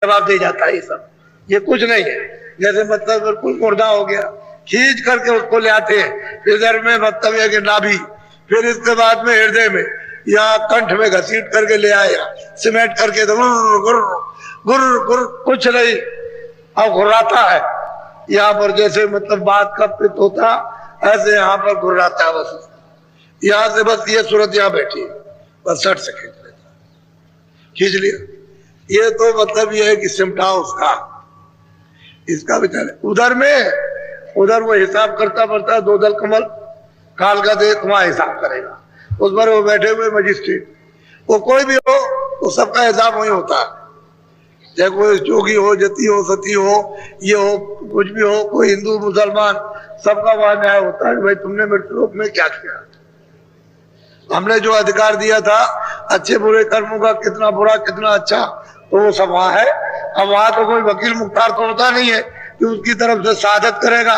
जवाब दे जाता है। ये सब ये कुछ नहीं है। जैसे मतलब बिल्कुल मुर्दा हो गया, खींच करके उसको ले आते हैं इधर में, मतलब है कि नाभि, फिर इसके बाद में हृदय में, यहाँ कंठ में घसीट करके ले आया, सीमेंट करके तो गुर गुर गुर कुछ नहीं, अब घुर्राता है यहाँ पर। जैसे मतलब बात का पित होता ऐसे यहाँ पर घुर्राता है बस। यहाँ से बस ये सूरत यहाँ बैठी है, बस शर्ट से खींच लेता, खींच लिया। ये तो मतलब ये है कि सिमटा उसका, इसका बेचारे उधर में, उधर वो हिसाब करता पड़ता, दो दल कमल काल का दे, वहां हिसाब करेगा। उस पर वो बैठे हुए मजिस्ट्रेट, वो कोई भी हो तो सबका हिसाब वही होता है। चाहे कोई जोगी हो, जती हो, सती हो, ये हो, कुछ भी हो, कोई हिंदू मुसलमान, सबका वहां न्याय होता है। भाई तुमने मृत्यु लोक में क्या किया, हमने जो अधिकार दिया था अच्छे बुरे कर्मों का, कितना बुरा कितना अच्छा, तो वो सब वहां है। अब वहां तो कोई वकील मुख्तार तो होता नहीं है कि उसकी तरफ से शहादत करेगा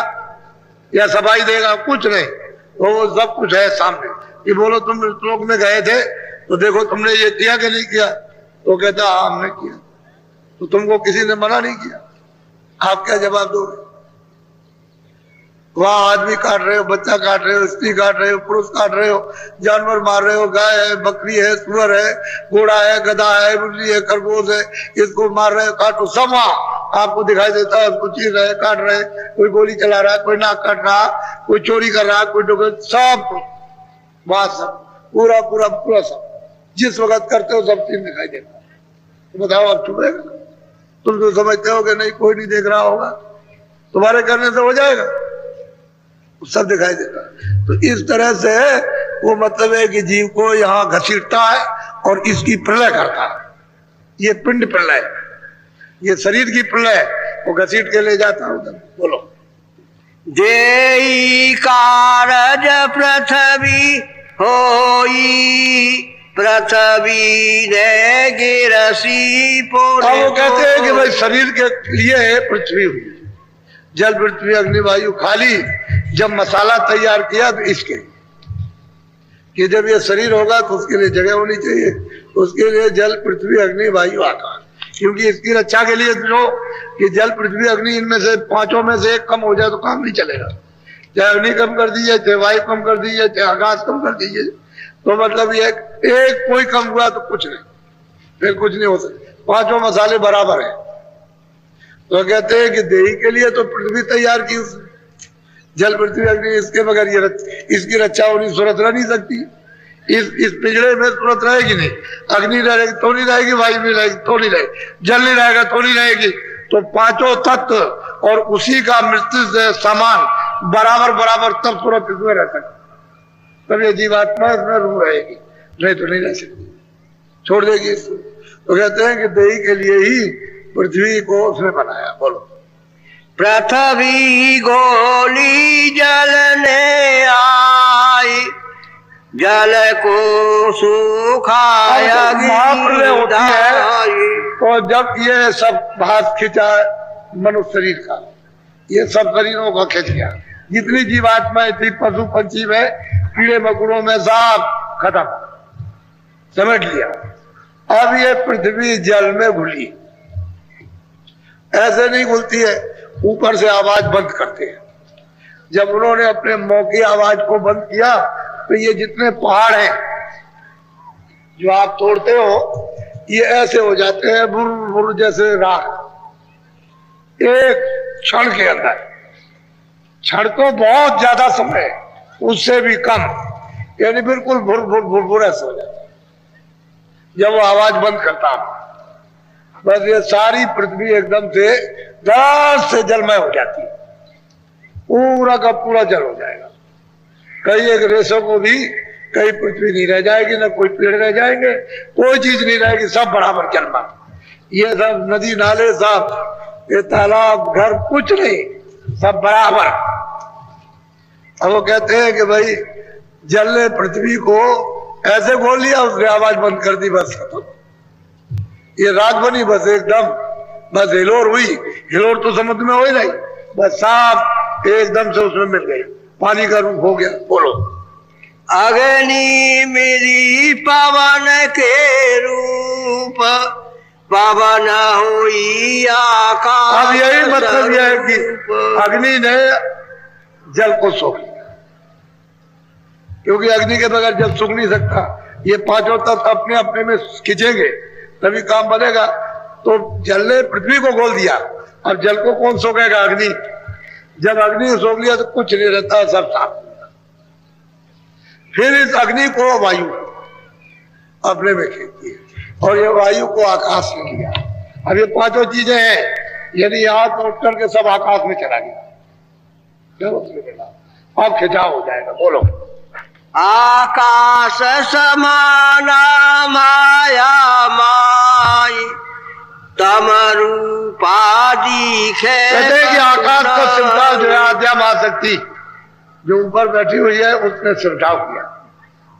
या सफाई देगा, कुछ नहीं। तो वो सब कुछ है सामने कि बोलो तुम लोग में गए थे तो देखो तुमने ये किया कि नहीं किया, तो कहता हाँ हमने किया। तो तुमको किसी ने मना नहीं किया, आप क्या जवाब दोगे? वहां आदमी काट रहे हो, बच्चा काट रहे हो, स्त्री काट रहे हो, पुरुष काट रहे हो, जानवर मार रहे हो, गाय है, बकरी है, सुअर है, घोड़ा है, गधा है, बिल्ली है, खरगोश है, इसको मार रहे हो, काटो। सब वहां आपको दिखाई देता है, उसको चीर रहे, काट रहे, कोई गोली चला रहा है, कोई नाक काट रहा, कोई चोरी कर रहा है, कोई डुकैत, सब वहां सब पूरा पूरा पूरा सब जिस वक्त करते हो सब चीज दिखाई देता है। तो बताओ आप चुप रहेगा? तुम तो समझते हो कि नहीं कोई नहीं देख रहा होगा, तुम्हारे करने से हो जाएगा, सब दिखाई देता है। तो इस तरह से वो मतलब है कि जीव को यहाँ घसीटता है और इसकी प्रलय करता है। ये पिंड प्रलय, ये शरीर की प्रलय, वो घसीट के ले जाता है उधर। बोलो देई कारज पृथ्वी होई, पृथ्वी ने गिरसी पोरे। वो कहते हैं कि भाई शरीर के लिए पृथ्वी हुई, जल पृथ्वी अग्नि वायु, खाली जब मसाला तैयार किया तो इसके कि जब ये शरीर होगा तो उसके लिए जगह होनी चाहिए, उसके लिए जल पृथ्वी अग्नि वायु आकाश। क्योंकि इसकी रक्षा के लिए जो कि जल पृथ्वी अग्नि इनमें से पांचों में से एक कम हो जाए तो काम नहीं चलेगा। चाहे अग्नि कम कर दीजिए, चाहे वायु कम कर दीजिए, चाहे आकाश कम कर दीजिए, तो मतलब ये एक कोई कम हुआ तो कुछ नहीं, फिर कुछ नहीं हो सकता। पांचों मसाले बराबर है। तो कहते हैं कि देही के लिए तो पृथ्वी तैयार की उसने, जल पृथ्वी अग्नि, इसके बगैर ये इसकी रक्षा होनी, सूरत रह नहीं सकती। इस पिंजरे में सूरत रहेगी नहीं, अग्नि रहेगी तो नहीं रहेगी, वायु नहीं रहेगी तो नहीं रहेगी, जल नहीं रहेगा तो नहीं रहेगी। तो पांचों तत्व और उसी का मृत्यु से समान बराबर बराबर तब सूरत इसमें रह सकती, तब ये जीवात्मा इसमें रूह रहेगी, नहीं तो नहीं रह सकती, छोड़ देगी इसको। तो कहते हैं कि देही के लिए ही पृथ्वी को उसने बनाया। बोलो पृथ्वी गोली जल ने आई, जल को सुखाया। महाप्रलय होती है तो जब ये सब भाग खिंचा मनुष्य शरीर का, ये सब शरीरों का खिंच गया, जितनी जीवात्माएं थी पशु पंछी में, कीड़े मकोड़ों में, सब खत्म, समेट लिया। अब ये पृथ्वी जल में घुली, ऐसे नहीं घुलती है, ऊपर से आवाज बंद करते हैं। जब उन्होंने अपने मुंह की आवाज को बंद किया तो ये जितने पहाड़ हैं जो आप तोड़ते हो, ये ऐसे हो जाते हैं बुर बुर जैसे राख, एक क्षण के अंदर। क्षण तो बहुत ज्यादा समय, उससे भी कम, यानी बिल्कुल भुर भुर भुर भुर ऐसे हो जाता है जब वो आवाज बंद करता है। बस ये सारी पृथ्वी एकदम से दर्द से जलमय हो जाती है, पूरा का पूरा जल हो जाएगा। कई एक रेशों को भी कहीं पृथ्वी नहीं रह जाएगी, ना कोई पेड़ रह जाएंगे, कोई चीज नहीं रहेगी, सब बराबर जलमय। ये सब नदी नाले, सब ये तालाब घर, कुछ नहीं, सब बराबर। अब वो कहते हैं कि भाई जल ने पृथ्वी को ऐसे बोल लिया, उसने आवाज बंद कर दी, बस खत्म। ये रात बनी बस एकदम, बस हिलोर हुई, हिलोर तो समुद्र में हो ही नहीं, बस साफ एकदम से उसमें मिल गई, पानी का रूप हो गया। बोलो अग्नि मेरी पवन के रूप, पवन हुई आकाश। अब यही मतलब यह है कि अग्नि ने जल को सोख लिया, क्योंकि अग्नि के बगैर जल सूख नहीं सकता। ये पांचों तत्व अपने अपने में खींचेंगे तभी काम बनेगा। तो जल ने पृथ्वी को खोल दिया, अब जल को कौन सोखेगा? अग्नि। जब अग्नि को सोख लिया तो कुछ नहीं रहता, सब साफ। फिर इस अग्नि को वायु अपने में खींचती है और ये वायु को आकाश में लिया। अब ये पांचों चीजें हैं, यदि यहाँ से उठ करके सब आकाश में चला गया अब खिंचाव हो जाएगा। बोलो। आकाश समाना माया माई तम रूपादि कहते हैं कि आकाश का सिमटाव जो है आद्या महाशक्ति जो ऊपर बैठी हुई है उसने सिमटाव किया,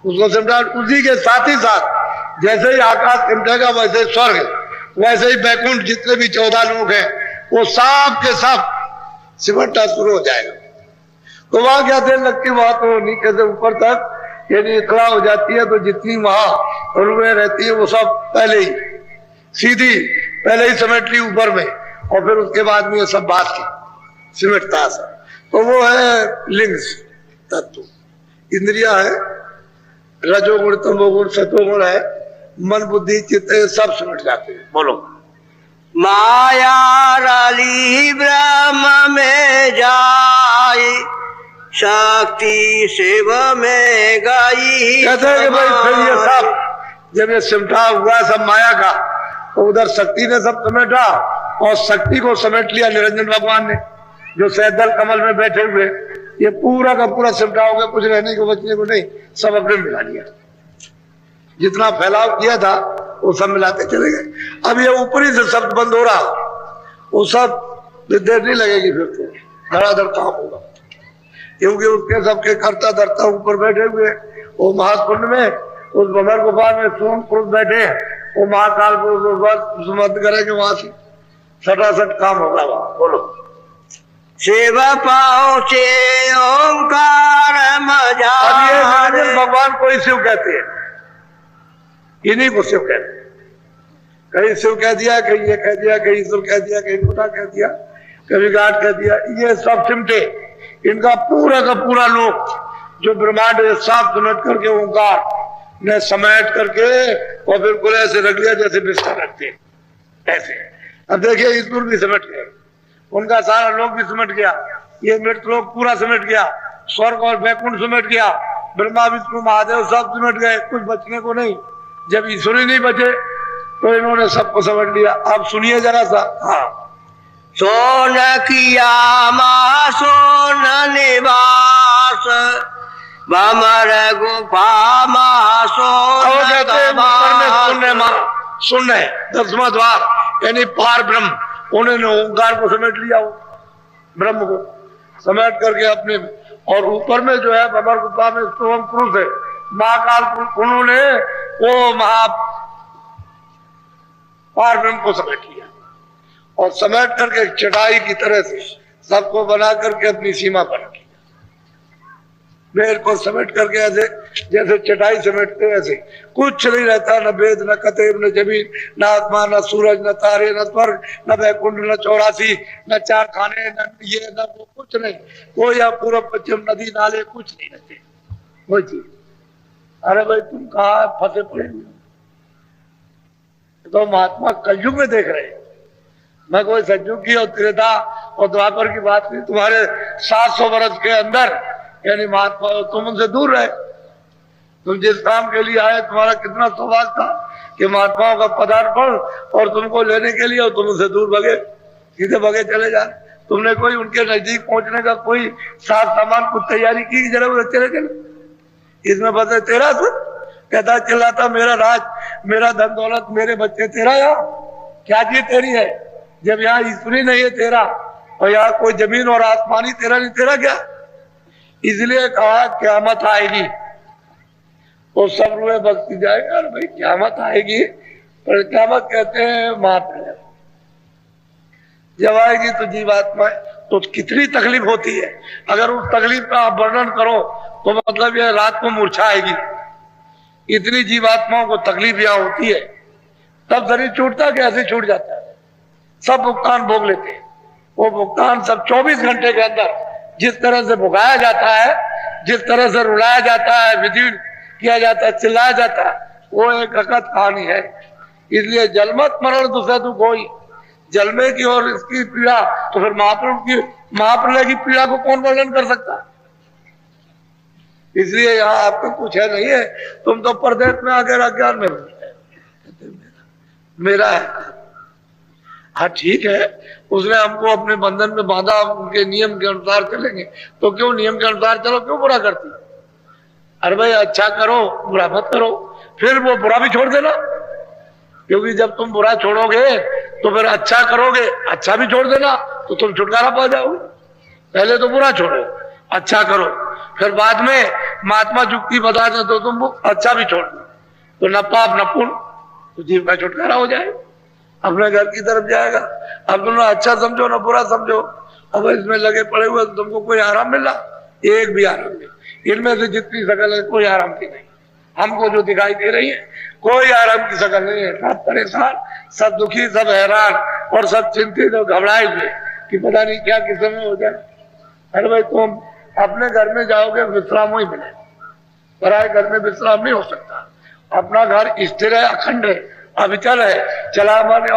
उसको सिमटाव। उसी के साथ ही साथ जैसे ही आकाश सिमटेगा वैसे स्वर्ग, वैसे ही बैकुंठ जितने भी 14 लोग हैं वो सब के सब सिमटना शुरू हो जाएगा। तो वहां क्या देर लगती, वहां तो नीचे से ऊपर तक यदि इतना हो जाती है तो जितनी वहां रुए रहती है वो सब पहले ही सीधी पहले ही समेट ली ऊपर में, और फिर उसके बाद में ये सब बात की सिमटता सा। तो वो है लिंग तत्व। इंद्रिया है, रजोगुण तमोगुण सतोगुण है, मन बुद्धि चित्त सब सिमट जाते हैं। बोलो। माया रली ब्रह्म में जाई शक्ति शिव में गई। कहते हैं कि भाई फिर ये सब जब ये सिमटा हुआ सब माया का, तो उधर शक्ति ने सब समेटा और शक्ति को समेट लिया निरंजन भगवान ने, जो सैदल कमल में बैठे हुए। ये पूरा का पूरा सिमटा हो गया, कुछ रहने को बचने को नहीं, सब अपने मिला लिया। जितना फैलाव किया था वो सब मिलाते चले गए। अब ये ऊपरी से शब्द बंद हो रहा, वो सब देर नहीं लगेगी, फिर तो धड़ाधड़ काम होगा, क्योंकि उसके सबके करता धरता ऊपर बैठे हुए वो महाकुंड में, उस भंवर गुफा में सोम पुरुष बैठे हैं, वो महाकाल पुरुष करेंगे, वहां से सटासट काम होगा वहां। बोलो। शिव पहुंचे ओंकार मजा। अब ये निरंजन भगवान को ही शिव कहते हैं, इन्हीं को शिव कहते हैं। कहीं शिव कह दिया, कहीं ये कह दिया, कहीं ईश्वर कह दिया, कहीं खुदा कह दिया, कभी गाठ कह दिया। ये सब सिमटे, इनका पूरा का पूरा लोक जो ब्रह्मांड साफ समेट करके ओंकार ने समेट करके और फिर गुले से रख लिया जैसे बिस्तर रखते ऐसे। अब देखिए ईश्वर भी समेट गए, उनका सारा लोक भी समेट गया, ये मृत लोक पूरा समेट गया, स्वर्ग और बैकुंठ समेट गया, ब्रह्मा विष्णु महादेव सब समेट गए, कुछ बचने को नहीं। जब ईश्वर ही नहीं बचे तो इन्होंने सबको समझ लिया। अब सुनिए जरा सा। हाँ। सोन किया मा सोन निवास भमर गुफा मा सुनने 10वां द्वार यानी पार ब्रह्म, उन्होंने ओंकार को समेट लिया, वो ब्रह्म को समेट करके अपने में। और ऊपर में जो है भमर गुफा में सोम पुरुष है, महाकाल पुरुष, उन्होंने वो महा पार ब्रह्म को समेट लिया और समेट करके चटाई की तरह से सबको बना करके अपनी सीमा पर रखी। वेद को समेट करके ऐसे जैसे चटाई समेटते ऐसे कुछ नहीं रहता, न वेद न कतेब न जमीन न आत्मा न सूरज न तारे न स्वर्ग न बैकुंठ न 84 न 4 खाने न ये न वो, कुछ नहीं। कोई या पूर्व पश्चिम नदी नाले कुछ नहीं रहते, कोई चीज। अरे भाई तुम कहाँ फंसे पड़े हुए? तो महात्मा कलयुग में देख रहे हैं। मैं कोई सतयुग की और त्रेता और द्वापर की बात नहीं, तुम्हारे 700 वर्ष के अंदर यानी महात्मा तुम उनसे दूर रहे। तुम जिस काम के लिए आए तुम्हारा कितना सौभाग्य था कि महात्माओं का पदार्पण और तुमको लेने के लिए, और तुम उनसे दूर भगे, सीधे भगे चले जाए। तुमने कोई उनके नजदीक पहुंचने का कोई साथ सामान कुछ तैयारी की जरूरत? चले चले इसमें बस तेरा था, कहता चिल्लाता मेरा राज मेरा धन दौलत मेरे बच्चे तेरा। यहाँ क्या चीज तेरी है जब यहाँ ईश्वरी नहीं है तेरा, और यहाँ कोई जमीन और आसमानी तेरा नहीं, तेरा क्या? इसलिए कहा क़यामत आएगी तो सब रुए बख्शी जाएगा। अरे भाई क़यामत आएगी, पर क़यामत कहते हैं महाप्रलय। जब आएगी तो जीवात्मा तो कितनी तकलीफ होती है। अगर उस तकलीफ का आप वर्णन करो तो मतलब यह रात को मूर्छा आएगी, इतनी जीवात्माओं को तकलीफ यहाँ होती है। तब शरीर छूटता कि ऐसे छूट जाता है? सब भुगतान भोग लेते हैं। वो भुगतान सब 24 घंटे के अंदर जिस तरह से भुगाया जाता है, जिस तरह से रुलाया जाता है, विधि किया जाता है, चिल्लाया जाता है, वो एक हकीकत कहानी है। इसलिए जलमत मरण दूसरे दुख होई, जलमे की और इसकी पीड़ा, तो फिर महाप्रलय की पीड़ा को कौन वर्णन कर सकता है? इसलिए यहाँ आपका कुछ है नहीं है, तुम तो परदेश में आकर अज्ञान में मेरा है। हाँ ठीक है, उसने हमको अपने बंधन में बांधा, उनके नियम के अनुसार चलेंगे, तो क्यों नियम के अनुसार चलो, क्यों बुरा करती? अरे भाई अच्छा करो, बुरा मत करो, फिर वो बुरा भी छोड़ देना, क्योंकि जब तुम बुरा छोड़ोगे तो फिर अच्छा करोगे, अच्छा भी छोड़ देना तो तुम छुटकारा पा जाओगे। पहले तो बुरा छोड़ो, अच्छा करो, फिर बाद में महात्मा जुक्ति बता दे तो तुम अच्छा भी छोड़ दो, तो न पाप न पुण्य, तो जीव का छुटकारा हो जाए, अपने घर की तरफ जाएगा। अब तुम अच्छा समझो ना बुरा समझो, अब इसमें लगे पड़े हुए तो तुमको कोई आराम मिला? एक भी आराम नहीं। इनमें से जितनी शकल है कोई आराम की नहीं, हमको जो दिखाई दे रही है कोई आराम की शकल नहीं है। सब परेशान, सब दुखी, सब हैरान और सब चिंतित और घबराए हुए कि पता नहीं क्या किस समय हो जाए। अरे भाई तुम अपने घर में जाओगे विश्राम ही मिले, पराए घर में विश्राम नहीं हो सकता। अपना घर स्थिर है, अखंड है, अविचल है, चला माने